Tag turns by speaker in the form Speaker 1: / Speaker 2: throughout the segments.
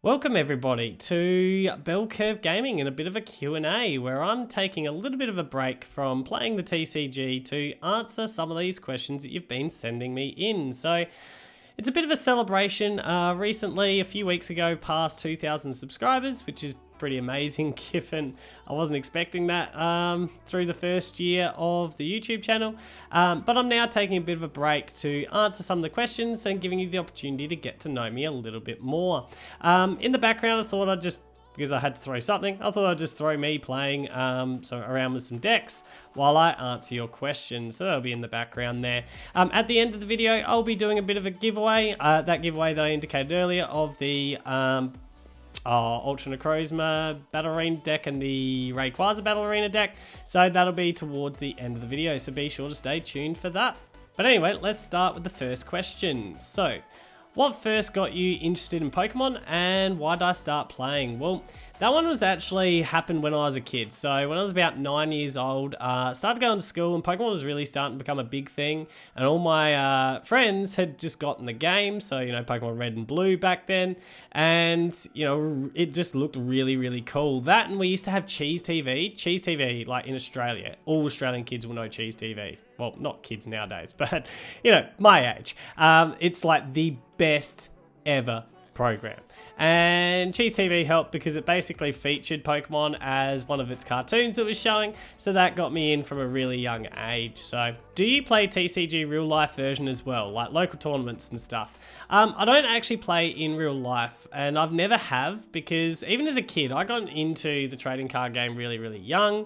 Speaker 1: Welcome everybody to Bell Curve Gaming and a bit of a Q&A where I'm taking a little bit of a break from playing the TCG to answer some of these questions that you've been sending me in. So it's a bit of a celebration. Recently, a few weeks ago, passed 2,000 subscribers, which is pretty amazing given I wasn't expecting that through the first year of the YouTube channel. But I'm now taking a bit of a break to answer some of the questions and giving you the opportunity to get to know me a little bit more. In the background, I thought I'd just, because I had to throw something, I thought I'd just throw me playing around with some decks while I answer your questions. So that'll be in the background there. At the end of the video, I'll be doing a bit of a giveaway. That giveaway that I indicated earlier of the Ultra Necrozma Battle Arena deck and the Rayquaza Battle Arena deck. So that'll be towards the end of the video, so be sure to stay tuned for that. But anyway, let's start with the first question. So, what first got you interested in Pokemon and why did I start playing? Well, that one was actually happened when I was a kid. So when I was about 9 years old, started going to school and Pokemon was really starting to become a big thing. And all my friends had just gotten the game. So, you know, Pokemon Red and Blue back then. And, you know, it just looked really, really cool. That, and we used to have Cheese TV. Cheese TV, like in Australia. All Australian kids will know Cheese TV. Well, not kids nowadays, but, you know, my age. It's like the best ever program. And Cheese TV helped because it basically featured Pokemon as one of its cartoons that was showing, so that got me in from a really young age. So, do you play TCG real life version as well, like local tournaments and stuff? I don't actually play in real life, and I've never have, because even as a kid, I got into the trading card game really, really young,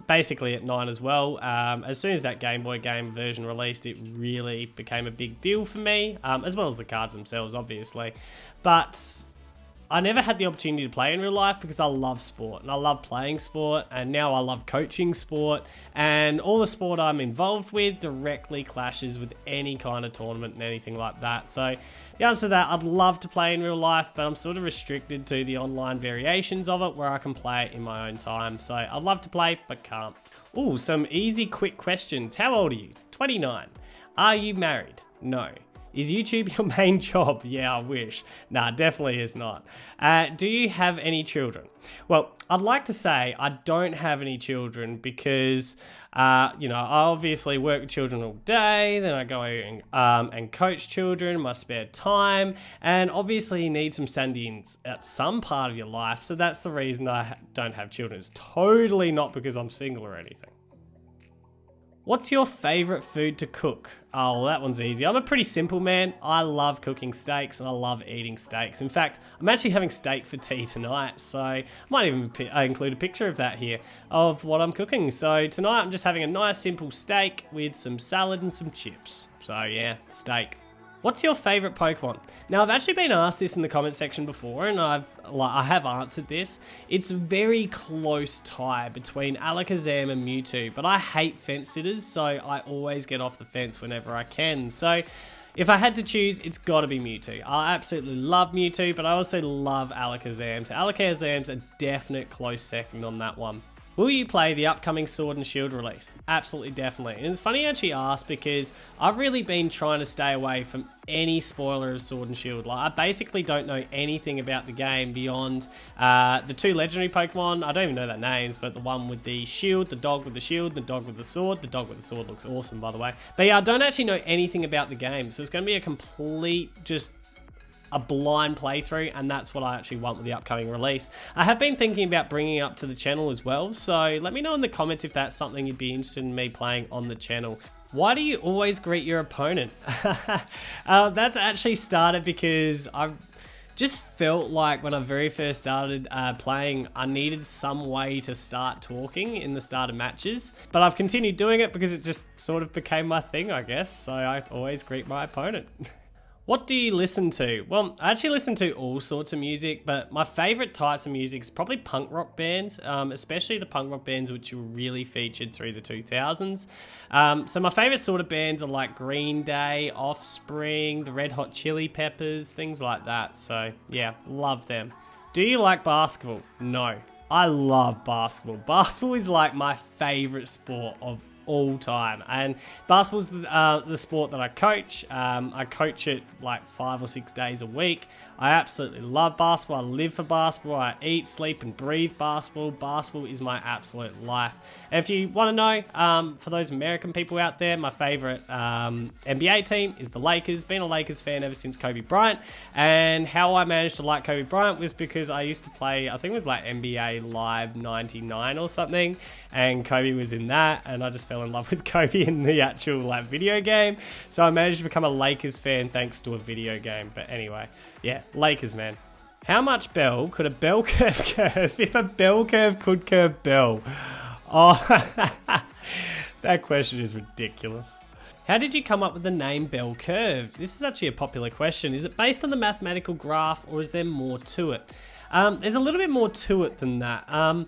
Speaker 1: basically at 9 as well. As soon as that Game Boy game version released, it really became a big deal for me, as well as the cards themselves, obviously. But I never had the opportunity to play in real life because I love sport and I love playing sport, and now I love coaching sport, and all the sport I'm involved with directly clashes with any kind of tournament and anything like that. So the answer to that, I'd love to play in real life, but I'm sort of restricted to the online variations of it where I can play it in my own time. So I'd love to play, but can't. Ooh, some easy, quick questions. How old are you? 29. Are you married? No. Is YouTube your main job? Yeah, I wish. Nah, definitely is not. Do you have any children? Well, I'd like to say I don't have any children because, you know, I obviously work with children all day, then I go and coach children in my spare time, and obviously you need some sanity at some part of your life, so that's the reason I don't have children. It's totally not because I'm single or anything. What's your favourite food to cook? Oh, well, that one's easy. I'm a pretty simple man. I love cooking steaks and I love eating steaks. In fact, I'm actually having steak for tea tonight, so I might even include a picture of that here, of what I'm cooking. So tonight I'm just having a nice simple steak with some salad and some chips. So yeah, steak. What's your favourite Pokemon? Now, I've actually been asked this in the comment section before, and I have answered this. It's a very close tie between Alakazam and Mewtwo, but I hate fence sitters, so I always get off the fence whenever I can. So, if I had to choose, it's got to be Mewtwo. I absolutely love Mewtwo, but I also love Alakazam. So, Alakazam's a definite close second on that one. Will you play the upcoming Sword and Shield release? Absolutely, definitely. And it's funny you actually asked because I've really been trying to stay away from any spoiler of Sword and Shield. Like, I basically don't know anything about the game beyond the two legendary Pokemon. I don't even know their names, but the one with the shield, the dog with the shield, the dog with the sword. The dog with the sword looks awesome, by the way. But yeah, I don't actually know anything about the game. So it's going to be a complete, just a blind playthrough, and that's what I actually want with the upcoming release. I have been thinking about bringing it up to the channel as well, so let me know in the comments if that's something you'd be interested in me playing on the channel. Why do you always greet your opponent? That's actually started because I just felt like when I very first started playing, I needed some way to start talking in the start of matches, but I've continued doing it because it just sort of became my thing, I guess, so I always greet my opponent. What do you listen to? Well, I actually listen to all sorts of music, but my favourite types of music is probably punk rock bands, especially the punk rock bands which were really featured through the 2000s. So my favourite sort of bands are like Green Day, Offspring, the Red Hot Chili Peppers, things like that. So yeah, love them. Do you like basketball? No. I love basketball. Basketball is like my favourite sport of all time, and basketball's the sport that I coach. I coach it like 5 or 6 days a week. I absolutely love basketball. I live for basketball. I eat, sleep, and breathe basketball. Basketball is my absolute life. And if you want to know, for those American people out there, my favorite NBA team is the Lakers. Been a Lakers fan ever since Kobe Bryant. And how I managed to like Kobe Bryant was because I used to play, I think it was like NBA Live 99 or something, and Kobe was in that, and I just fell in love with Kobe in the actual like video game. So I managed to become a Lakers fan thanks to a video game. But anyway, yeah, Lakers, man. How much bell could a bell curve curve if a bell curve could curve bell? Oh, that question is ridiculous. How did you come up with the name bell curve? This is actually a popular question. Is it based on the mathematical graph, or is there more to it? There's a little bit more to it than that.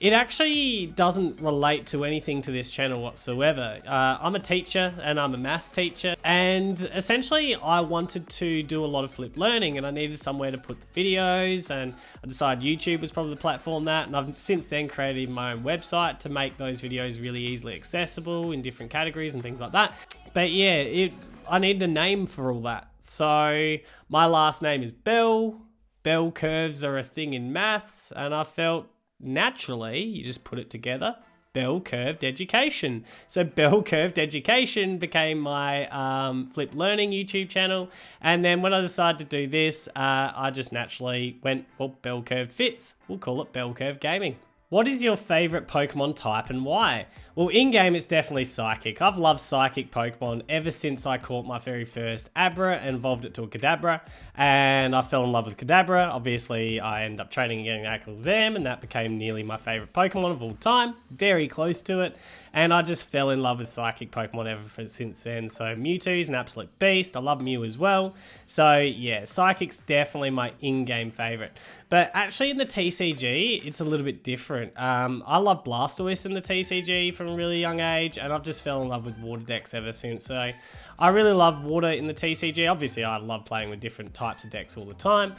Speaker 1: It actually doesn't relate to anything to this channel whatsoever. I'm a teacher and I'm a maths teacher, and essentially I wanted to do a lot of flipped learning and I needed somewhere to put the videos, and I decided YouTube was probably the platform that, and I've since then created my own website to make those videos really easily accessible in different categories and things like that. But yeah, I needed a name for all that. So my last name is Bell. Bell curves are a thing in maths, and I felt naturally, you just put it together, Bell Curved Education. So Bell Curved Education became my flipped learning YouTube channel. And then when I decided to do this, I just naturally went, well, Bell Curved fits. We'll call it Bell Curve Gaming. What is your favorite Pokemon type and why? Well, in-game, it's definitely Psychic. I've loved Psychic Pokemon ever since I caught my very first Abra and evolved it to a Kadabra, and I fell in love with Kadabra. Obviously, I ended up training and getting Alakazam, and that became nearly my favorite Pokemon of all time. Very close to it, and I just fell in love with Psychic Pokemon ever since then. So Mewtwo's an absolute beast. I love Mew as well. So yeah, Psychic's definitely my in-game favorite. But actually in the TCG, it's a little bit different. I love Blastoise in the TCG from a really young age, and I've just fell in love with water decks ever since. So I really love water in the TCG. Obviously, I love playing with different types of decks all the time,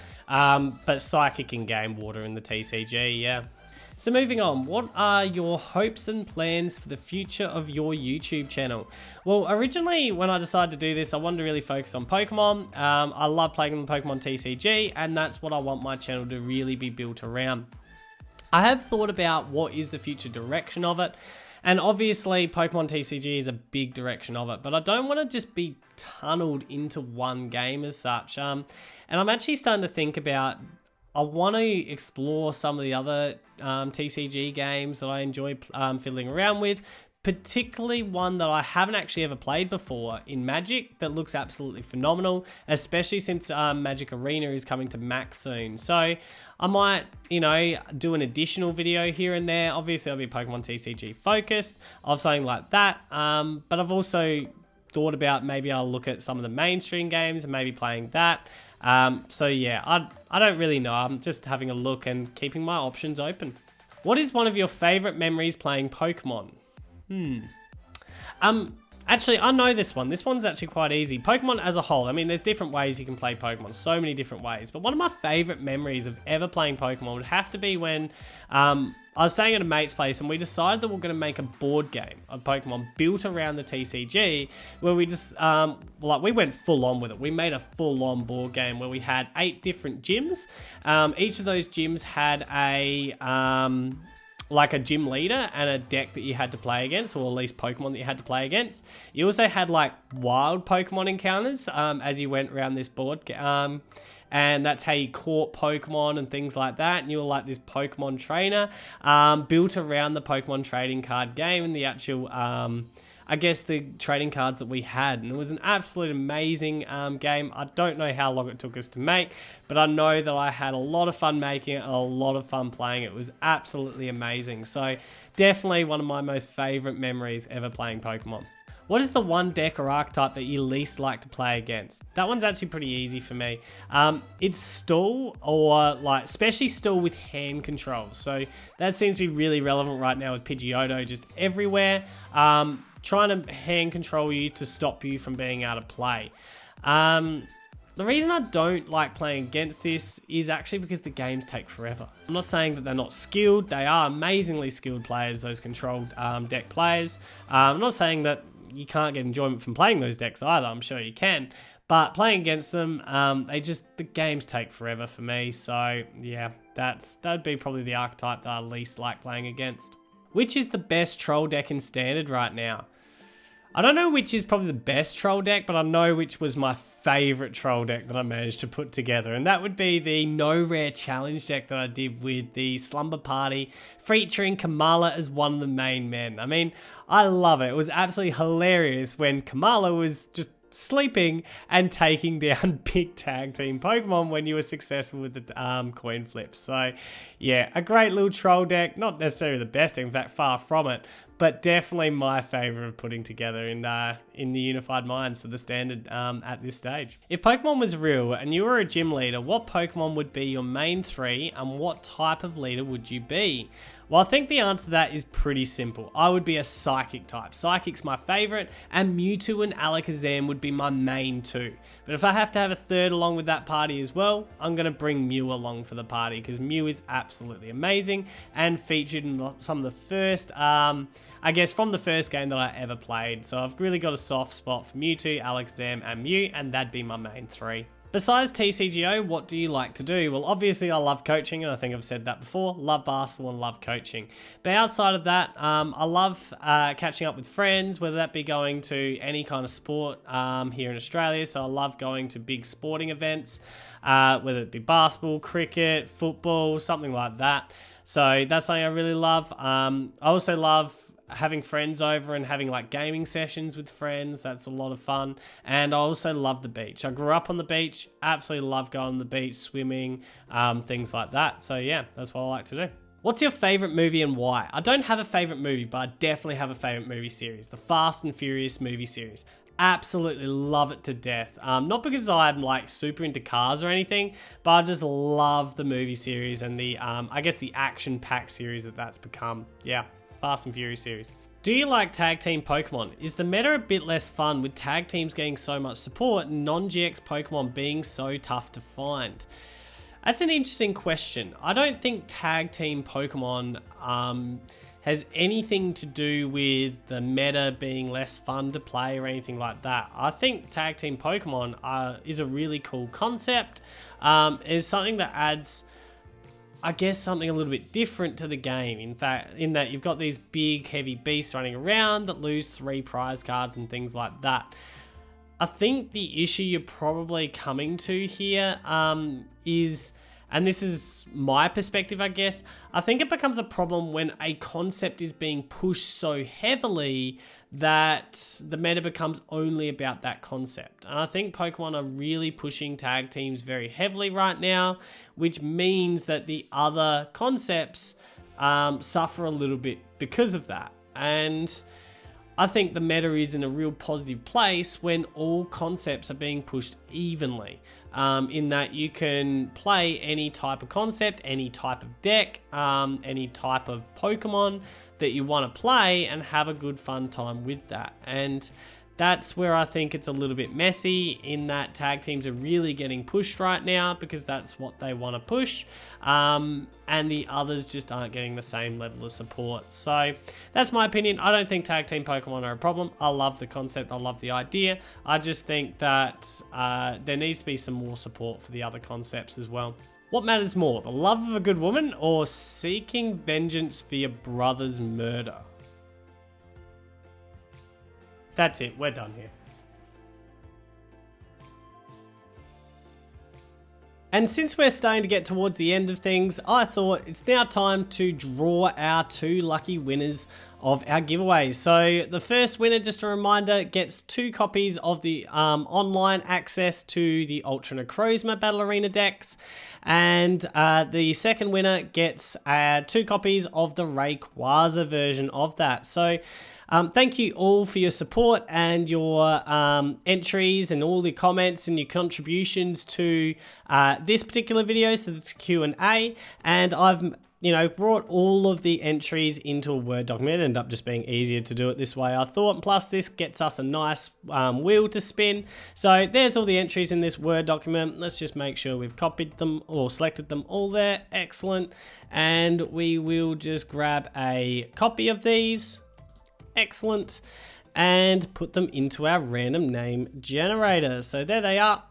Speaker 1: but Psychic in-game, water in the TCG, yeah. So moving on, what are your hopes and plans for the future of your YouTube channel? Well, originally when I decided to do this, I wanted to really focus on Pokemon. I love playing the Pokemon TCG, and that's what I want my channel to really be built around. I have thought about what is the future direction of it, and obviously Pokemon TCG is a big direction of it, but I don't want to just be tunneled into one game as such. And I'm actually starting to think about, I want to explore some of the other TCG games that I enjoy fiddling around with, particularly one that I haven't actually ever played before in Magic that looks absolutely phenomenal, especially since Magic Arena is coming to Max soon. So I might, do an additional video here and there. Obviously, I'll be Pokemon TCG focused of something like that. But I've also thought about maybe I'll look at some of the mainstream games and maybe playing that. So yeah, I don't really know. I'm just having a look and keeping my options open. What is one of your favorite memories playing Pokemon? Actually, I know this one. This one's actually quite easy. Pokemon as a whole, I mean, there's different ways you can play Pokemon, so many different ways. But one of my favorite memories of ever playing Pokemon would have to be when I was staying at a mate's place and we decided that we're going to make a board game of Pokemon built around the TCG, where we just, we went full on with it. We made a full on board game where we had 8 different gyms. Each of those gyms had a gym leader and a deck that you had to play against, or at least Pokemon that you had to play against. You also had wild Pokemon encounters as you went around this board, and that's how you caught Pokemon and things like that. And you were like this Pokemon trainer built around the Pokemon trading card game and the actual the trading cards that we had. And it was an absolute amazing game. I don't know how long it took us to make, but I know that I had a lot of fun making it, a lot of fun playing it. It was absolutely amazing. So definitely one of my most favorite memories ever playing Pokemon. What is the one deck or archetype that you least like to play against? That one's actually pretty easy for me. It's Stall, or especially Stall with hand controls. So that seems to be really relevant right now with Pidgeotto just everywhere. Trying to hand control you to stop you from being able to play. The reason I don't like playing against this is actually because the games take forever. I'm not saying that they're not skilled. They are amazingly skilled players, those controlled deck players. I'm not saying that you can't get enjoyment from playing those decks either. I'm sure you can. But playing against them, the games take forever for me. So yeah, that'd be probably the archetype that I least like playing against. Which is the best troll deck in Standard right now? I don't know which is probably the best troll deck, but I know which was my favorite troll deck that I managed to put together. And that would be the No Rare Challenge deck that I did with the Slumber Party, featuring Kamala as one of the main men. I mean, I love it. It was absolutely hilarious when Kamala was just sleeping and taking down big tag team Pokemon when you were successful with the coin flips. So yeah, a great little troll deck. Not necessarily the best, in fact, far from it, but definitely my favorite of putting together in the Unified Minds, so the Standard at this stage. If Pokemon was real and you were a gym leader, what Pokemon would be your main 3 and what type of leader would you be? Well, I think the answer to that is pretty simple. I would be a Psychic type. Psychic's my favorite, and Mewtwo and Alakazam would be my main 2. But if I have to have a third along with that party as well, I'm going to bring Mew along for the party, because Mew is absolutely amazing and featured in some of the first, I guess, from the first game that I ever played. So I've really got a soft spot for Mewtwo, Alakazam, and Mew, and that'd be my main 3. Besides TCGO, what do you like to do? Well, obviously I love coaching, and I think I've said that before. Love basketball and love coaching. But outside of that, I love catching up with friends, whether that be going to any kind of sport here in Australia. So I love going to big sporting events, whether it be basketball, cricket, football, something like that. So that's something I really love. I also love having friends over and having like gaming sessions with friends. That's a lot of fun. And I also love the beach. I grew up on the beach, absolutely love going on the beach, swimming, things like that. So yeah, that's what I like to do. What's your favorite movie and why? I don't have a favorite movie, but I definitely have a favorite movie series, the Fast and Furious movie series. Absolutely love it to death. Not because I'm like super into cars or anything, but I just love the movie series and the, I guess the action-packed series that's become. Yeah. Fast and Furious series. Do you like tag team Pokemon? Is the meta a bit less fun with tag teams getting so much support and non-GX Pokemon being so tough to find? That's an interesting question. I don't think tag team Pokemon has anything to do with the meta being less fun to play or anything like that. I think tag team Pokemon is a really cool concept. It's something that adds, I guess, something a little bit different to the game. In fact, in that you've got these big, heavy beasts running around that lose 3 prize cards and things like that. I think the issue you're probably coming to here is, and this is my perspective, I guess, I think it becomes a problem when a concept is being pushed so heavily that the meta becomes only about that concept. And I think Pokemon are really pushing tag teams very heavily right now, which means that the other concepts suffer a little bit because of that. And I think the meta is in a real positive place when all concepts are being pushed evenly. In that you can play any type of concept, any type of deck, any type of Pokemon that you want to play and have a good fun time with that. And that's where I think it's a little bit messy, in that tag teams are really getting pushed right now because that's what they want to push, and the others just aren't getting the same level of support. So that's my opinion. I don't think tag team Pokemon are a problem. I love the concept, I love the idea. I just think that there needs to be some more support for the other concepts as well. What matters more, the love of a good woman or seeking vengeance for your brother's murder? That's it, we're done here. And since we're starting to get towards the end of things, I thought it's now time to draw our 2 lucky winners of our giveaways. So the first winner, just a reminder, gets 2 copies of the online access to the Ultra Necrozma Battle Arena decks. And the second winner gets 2 copies of the Rayquaza version of that. So thank you all for your support and your entries and all the comments and your contributions to this particular video, so this Q&A, and I've brought all of the entries into a Word document. It ended up just being easier to do it this way, I thought. And plus, this gets us a nice wheel to spin. So there's all the entries in this Word document. Let's just make sure we've copied them or selected them all there. Excellent. And we will just grab a copy of these. Excellent. and put them into our random name generator. So there they are.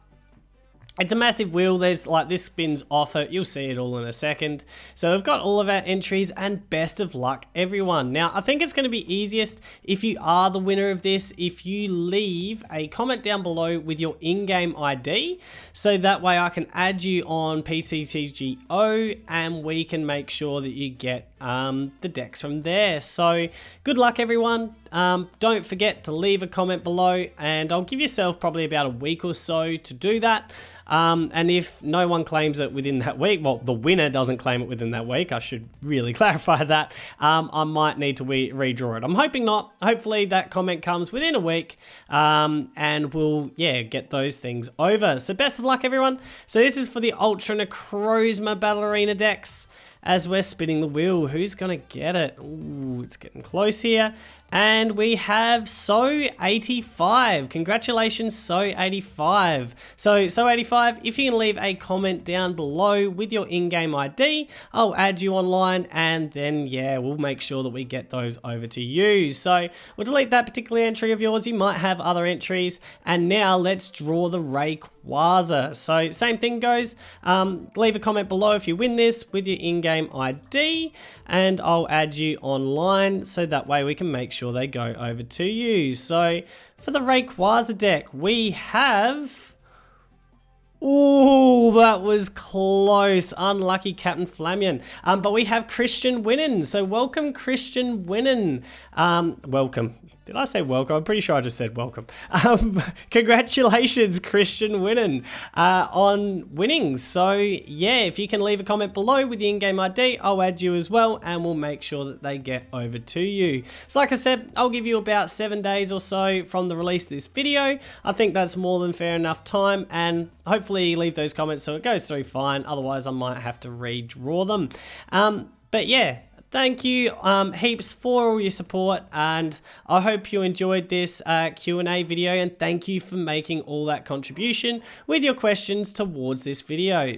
Speaker 1: It's a massive wheel. There's like, this spins off it. You'll see it all in a second. So we've got all of our entries, and best of luck, everyone. Now, I think it's going to be easiest if you are the winner of this, if you leave a comment down below with your in-game ID. So that way I can add you on PCTGO and we can make sure that you get the decks from there. So good luck, everyone. Don't forget to leave a comment below, and I'll give yourself probably about a week or so to do that. And if no one claims it within that week, well, the winner doesn't claim it within that week, I should really clarify that, I might need to redraw it. I'm hoping not. Hopefully that comment comes within a week, and we'll, get those things over. So best of luck, everyone. So this is for the Ultra Necrozma Battle Arena decks. As we're spinning the wheel, who's gonna get it? Ooh, it's getting close here. And we have So85. Congratulations, So85. So So85, if you can leave a comment down below with your in-game ID, I'll add you online, and then we'll make sure that we get those over to you. So we'll delete that particular entry of yours. You might have other entries. And now let's draw the Rayquaza. So same thing goes. Leave a comment below if you win this with your in-game ID, and I'll add you online so that way we can make sure they go over to you. So for the Rayquaza deck, we have... Ooh, that was close. Unlucky Captain Flamion. But we have Christian winning. So welcome, Christian winning. Welcome. Did I say welcome? I'm pretty sure I just said welcome. Congratulations, Christian winning on winning. So if you can leave a comment below with the in-game ID, I'll add you as well, and we'll make sure that they get over to you. So like I said, I'll give you about 7 days or so from the release of this video. I think that's more than fair enough time, and hopefully leave those comments so it goes through fine. Otherwise, I might have to redraw them. But thank you heaps for all your support, and I hope you enjoyed this Q&A video, and thank you for making all that contribution with your questions towards this video.